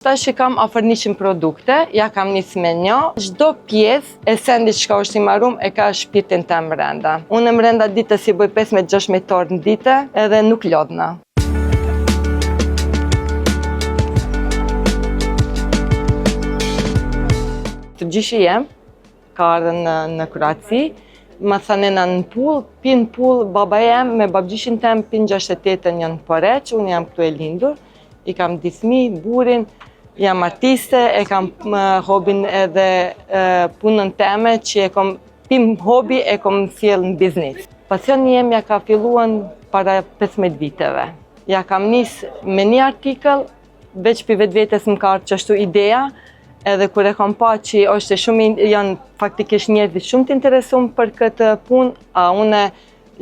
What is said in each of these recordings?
Tash që kam afër 100 produkte, ja kam nis me një. Çdo pjesë e sendit që është i marrum e ka shpirtin tem brenda. Unë brenda ditës si bëj 15-16 orë në ditë edhe nuk lodhna. Të gjithë jem, ka ardhur në Kroaci, ma thanena në pull, pin pull, baba jem me babgjishin tem pin 68 janë Poreq, unë jam këtu e lindur, i kam dy fëmijë, burin, jam artiste, e kam hobin edhe punën teme që e kom pim hobi e kom sjell në biznis. Pasioni jem ja ka filluar para 15 viteve. Ja kam nis me një artikël, veç për vetvetes më ka ardhur çashtu ideja, edhe kur e kam pa që janë faktikisht njerëzit shumë të interesuar për këtë punë, a une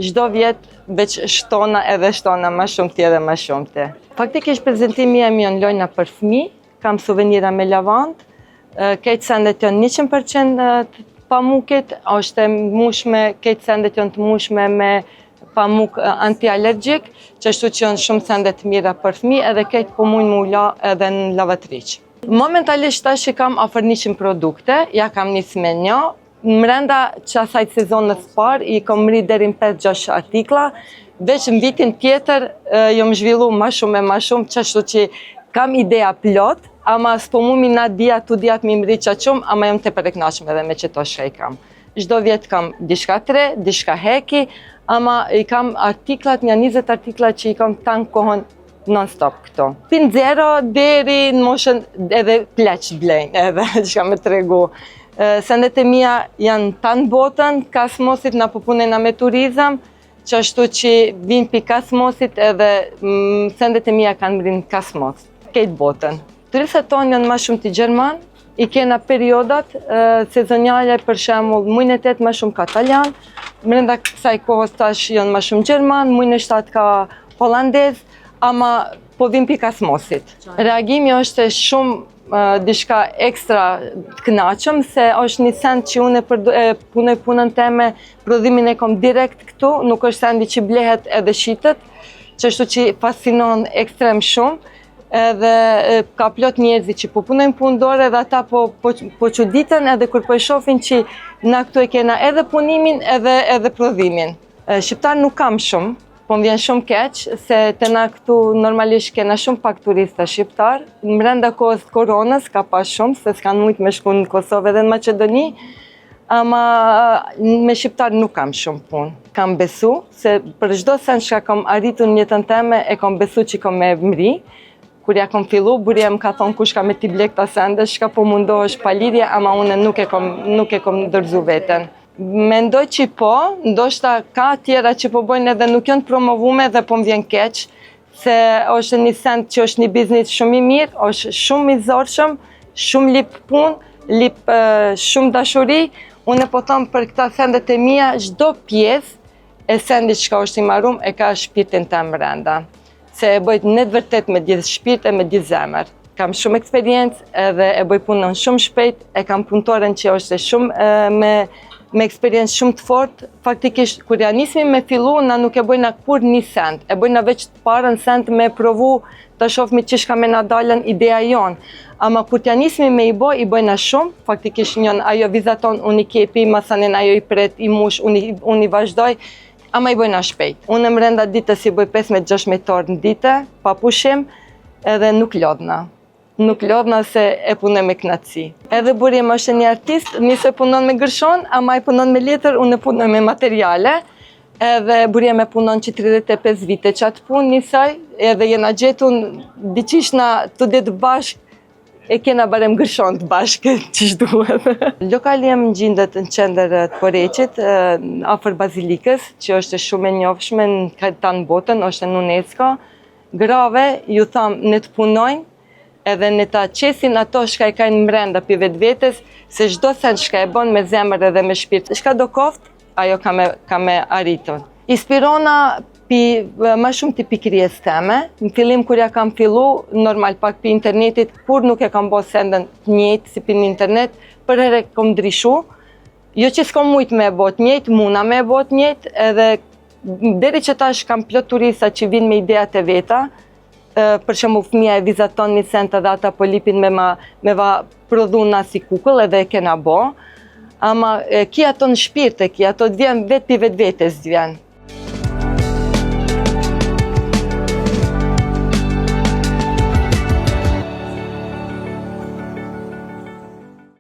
çdo vjet veç shtona më shumë ti edhe më shumë ti. Faktikisht prezantimi jem janë lojna për fëmijë, kam suvenira me lavandë, këtë sendet janë 100% të pamukit, është e mushme, këtë sendet janë të mushme me pamuk antialergjik, qashtu që janë shumë sendet mira për fëmijë edhe këtë po mujnë më ula edhe në lavatriq. Momentalisht tash që kam afër 100 produkte, ja kam nis me një, mrenda asaj sezonës parë i kom rri deri në 5-6 artikla, veç në vitin tjetër jom zhvillu ma shumë, qashtu që kam ideja plot, ama s'po mumi na tu dijat mi mri qaqum, ama jom të përreknashme edhe me qëto shka i kam. Çdo vjet kam dishka tre, dishka heki, ama i kam artiklat, një 20 artikla që i kam tanë kohën non-stop këto. Pin zero deri në moshën edhe pleq blejnë, edhe që kam me tregu. Sendet e mia janë tanë botën, Kasmosit na përpunena me turizëm, qashtu që vinë pi Kasmosit edhe sendet e mia kanë mrinë Kasmos, këtë botën. Turistët tonë janë ma shumë të Gjerman, i kena periodat sezonjale, për shembull mujnë e 8 ma shumë ka Italian, brenda kësaj kohës tash janë ma shumë Gjerman, mujnë e 7 ka Holandez, ama po vim pi Kasmosit. Reagimi është shumë diçka ekstra të kënaqëm, se është një send që unë punoj punën teme, prodhimin e kom direkt këtu, nuk është sendi që blehet edhe shitet, qështu që fascinon ekstrem shumë, edhe ka plot njerëzit që po punojnë punë dore dhe ata po çuditen edhe kur po e shohin që na këtu e kena edhe punimin edhe prodhimin. Shqiptar nuk kam shumë, po më vjen shumë keq, se te na këtu normalisht kena shumë pak turista shqiptar. Brenda kohës të koronës ka pas shumë, se s'kan mujt me shku në Kosovë edhe në Maqedoni, ama me shqiptar nuk kam shumë punë. Kam besu, se për çdo send që kam arritur në jetën teme, e kam besu që kam me mri. Kur ja kom fillu, burja më ka thonë kush ka me t'i blek ta sende, shka po mundohesh pa lidhje, ama unë nuk e kom ndërzu veten. Mendoj që po, ndoshta ka tjera që po bojnë edhe nuk janë promovume dhe po më vjen keq, se është një send që është një biznis shumë i mirë, është shumë i zorshëm, shumë lip punë, lip shumë dashuri. Unë po them për këta sendet e mia, çdo pjesë e sendit që është i marrum e ka shpirtin tem brenda. Se e bëjt në të vërtet me gjithë shpirt e me gjithë zemër. Kam shumë eksperiencë edhe e bëj punën shumë shpejt, e kam punëtoren që është shumë me eksperiencë shumë të fort. Faktikisht, kur ja nismi me fillu, na nuk e bëjna kur një send, e bëjna veç të parën send me provu të shofmi që shka me na dalën ideja jonë. Ama kur ja nismi me i bëjna shumë, faktikisht njën ajo vizaton, unë i kepi, masanin ajo i pret, i mush, unë i vazhdoj, ama i bëjna shpejt. Unë mrenda ditës i bëj 15-16 orë në ditë, pa pushim, edhe nuk lodhna. Nuk lodhna se e punoj me knatësi. Edhe burim është një artist, nisë e punon me gërshon, ama i punon me letër, unë e punoj me materiale. Edhe burim e punon që 35 vite që atë punë njësaj, edhe jena gjetun diqishna të ditë bashkë, e kena barem gërshon të bashkë që shduhet. Lokali jem gjindet në qendër të Poreqit, afër Bazilikës, që është shumë e njofshme në tanë botën, është në UNESCO. Grave ju thamë në të punojnë, edhe në ta qesin ato shka i kajnë mrenda për vetvetes, se çdo sen shka e bon me zemër edhe me shpirt. Shka do koft, ajo ka me arritën. Inspirona ma shumë të pikrijes teme. Në fillim kur ja kam fillu, normal pak për internetit, kur nuk e kam bo sendën njëjtë si për internet, për herë kom ndryshu. Jo që s'kom mujt me e bot njëjtë, muna me e bot njëjtë, edhe deri që tash kam plot turista që vinë me idejat e veta, për shembull fëmia e vizaton një sent edhe ata po lipin me va prodhu na si kukull edhe e kena bo, ama ki ato në shpirt e ki, ato të vjen vetë pi vetë vetës vjen.